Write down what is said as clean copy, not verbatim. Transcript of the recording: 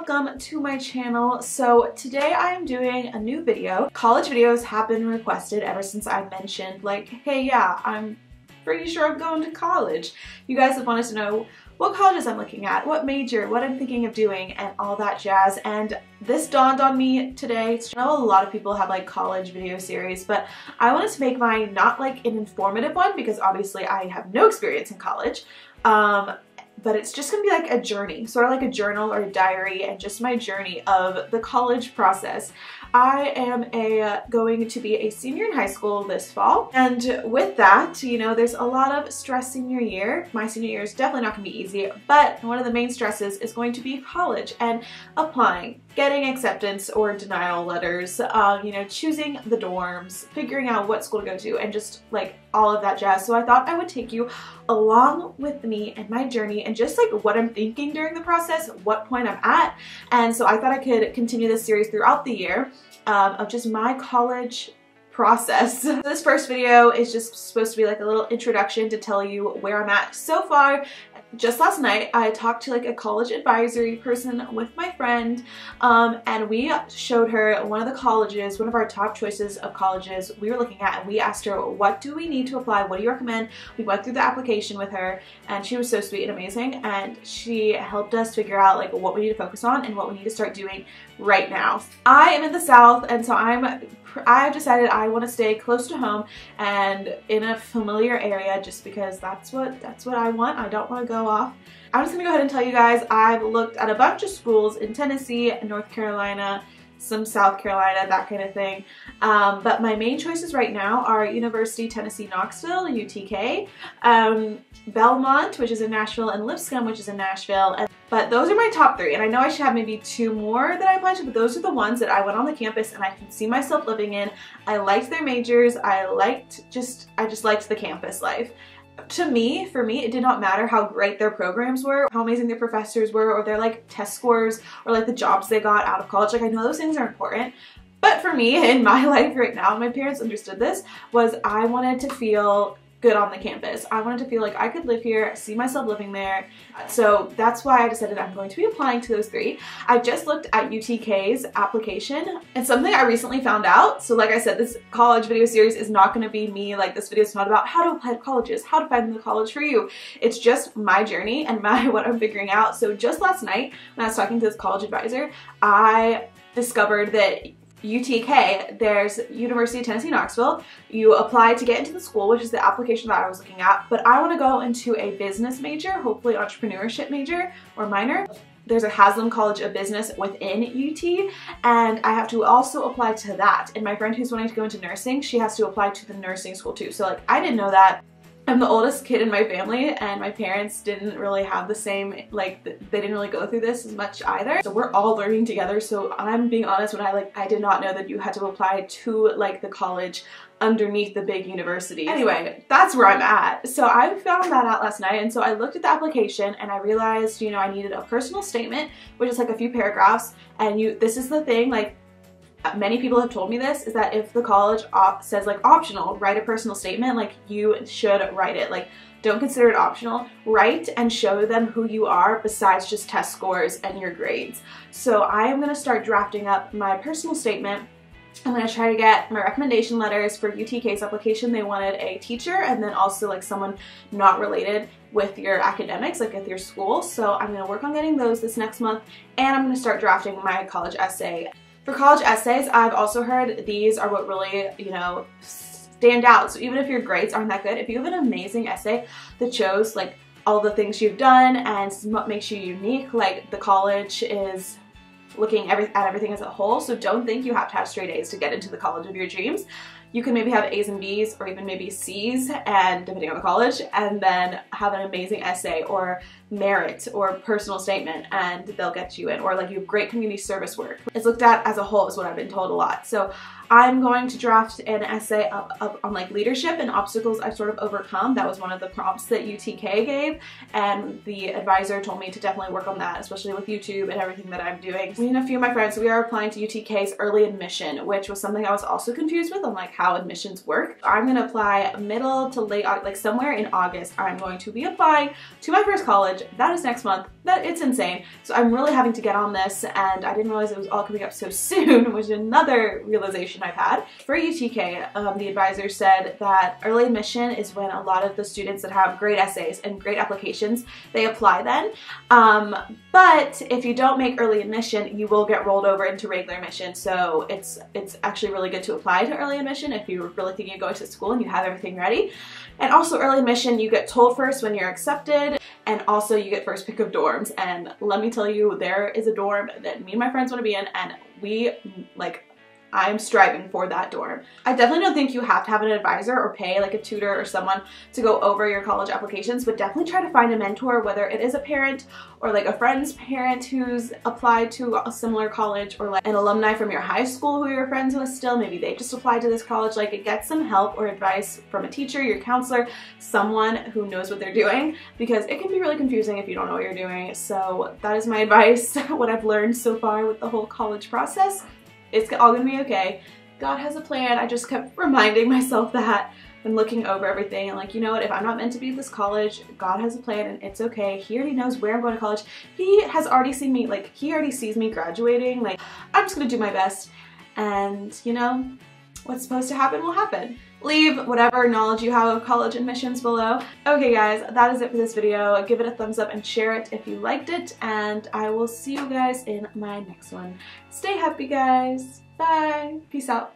welcome to my channel. So today I am doing a new video. College videos have been requested ever since I mentioned like, hey yeah, I'm pretty sure I'm going to college. You guys have wanted to know what colleges I'm looking at, what major, what I'm thinking of doing, and all that jazz. And this dawned on me today. I know a lot of people have like college video series, but I wanted to make mine not like an informative one because obviously I have no experience in college. But it's just gonna be like a journey, sort of like a journal or a diary, and just my journey of the college process. I am going to be a senior in high school this fall, and with that, you know, there's a lot of stress senior year. My senior year is definitely not gonna be easy, but one of the main stresses is going to be college and applying, getting acceptance or denial letters, you know, choosing the dorms, figuring out what school to go to, and just like all of that jazz. So I thought I would take you along with me and my journey and just like what I'm thinking during the process, what point I'm at. And so I thought I could continue this series throughout the year of just my college process. So this first video is just supposed to be like a little introduction to tell you where I'm at so far. Just last night, I talked to like a college advisory person with my friend, and we showed her one of the colleges, one of our top choices of colleges we were looking at, and we asked her, what do we need to apply? What do you recommend? We went through the application with her, and she was so sweet and amazing, and she helped us figure out like what we need to focus on and what we need to start doing right now. I am in the South, and so I've decided I want to stay close to home and in a familiar area just because that's what I want. I don't want to go off. I'm just gonna go ahead and tell you guys I've looked at a bunch of schools in Tennessee, North Carolina, some South Carolina, that kind of thing. But my main choices right now are University Tennessee Knoxville, UTK, Belmont, which is in Nashville, and Lipscomb, which is in Nashville. But those are my top three, and I know I should have maybe two more that I applied to, but those are the ones that I went on the campus and I can see myself living in. I liked their majors. I just liked the campus life. For me, it did not matter how great their programs were, how amazing their professors were, or their like test scores, or like the jobs they got out of college. Like I know those things are important, but for me in my life right now, my parents understood this, was I wanted to feel good on the campus. I wanted to feel like I could live here, see myself living there. So that's why I decided I'm going to be applying to those three. I just looked at UTK's application, and something I recently found out. So like I said, this college video series is not going to be me, like this video is not about how to apply to colleges, how to find the college for you. It's just my journey and what I'm figuring out. So just last night when I was talking to this college advisor, I discovered that UTK, there's University of Tennessee Knoxville. You apply to get into the school, which is the application that I was looking at, but I want to go into a business major, hopefully entrepreneurship major or minor. There's a Haslam College of Business within UT, and I have to also apply to that. And my friend who's wanting to go into nursing, she has to apply to the nursing school too. So like I didn't know that. I'm the oldest kid in my family, and my parents didn't really have the same, like, they didn't really go through this as much either. So we're all learning together. So I'm being honest, when I did not know that you had to apply to like the college underneath the big university. Anyway, that's where I'm at. So I found that out last night, and so I looked at the application and I realized, you know, I needed a personal statement, which is like a few paragraphs, and this is the thing, like, many people have told me this, is that if the college says like optional, write a personal statement, like you should write it. Like don't consider it optional. Write and show them who you are besides just test scores and your grades. So I am going to start drafting up my personal statement. I'm going to try to get my recommendation letters for UTK's application. They wanted a teacher and then also like someone not related with your academics, like with your school. So I'm going to work on getting those this next month, and I'm going to start drafting my college essay. For college essays, I've also heard these are what really, you know, stand out. So even if your grades aren't that good, if you have an amazing essay that shows like all the things you've done and what makes you unique, like the college is looking at everything as a whole. So don't think you have to have straight A's to get into the college of your dreams. You can maybe have A's and B's, or even maybe C's, and depending on the college, and then have an amazing essay or merit or personal statement, and they'll get you in. Or like you have great community service work. It's looked at as a whole is what I've been told a lot. So I'm going to draft an essay up on like leadership and obstacles I've sort of overcome. That was one of the prompts that UTK gave, and the advisor told me to definitely work on that, especially with YouTube and everything that I'm doing. Me and a few of my friends, we are applying to UTK's early admission, which was something I was also confused with on like how admissions work. I'm gonna apply middle to late, like somewhere in August. I'm going to be applying to my first college. That is next month. It's insane. So I'm really having to get on this, and I didn't realize it was all coming up so soon, which is another realization I've had. For UTK, the advisor said that early admission is when a lot of the students that have great essays and great applications, they apply then. But if you don't make early admission, you will get rolled over into regular admission. So it's actually really good to apply to early admission if you're really thinking of going to school and you have everything ready. And also early admission, you get told first when you're accepted, and also you get first pick of dorms. And let me tell you, there is a dorm that me and my friends want to be in, and I'm striving for that dorm. I definitely don't think you have to have an advisor or pay like a tutor or someone to go over your college applications, but definitely try to find a mentor, whether it is a parent or like a friend's parent who's applied to a similar college, or like an alumni from your high school who you're friends with still. Maybe they just applied to this college. Like, get some help or advice from a teacher, your counselor, someone who knows what they're doing, because it can be really confusing if you don't know what you're doing. So that is my advice, what I've learned so far with the whole college process. It's all gonna be okay. God has a plan. I just kept reminding myself that and looking over everything, and like, you know what, if I'm not meant to be at this college, God has a plan and it's okay. He already knows where I'm going to college. He has already seen me, like, he already sees me graduating. Like, I'm just gonna do my best, and you know, what's supposed to happen will happen. Leave whatever knowledge you have of college admissions below. Okay guys, that is it for this video. Give it a thumbs up and share it if you liked it, and I will see you guys in my next one. Stay happy guys. Bye. Peace out.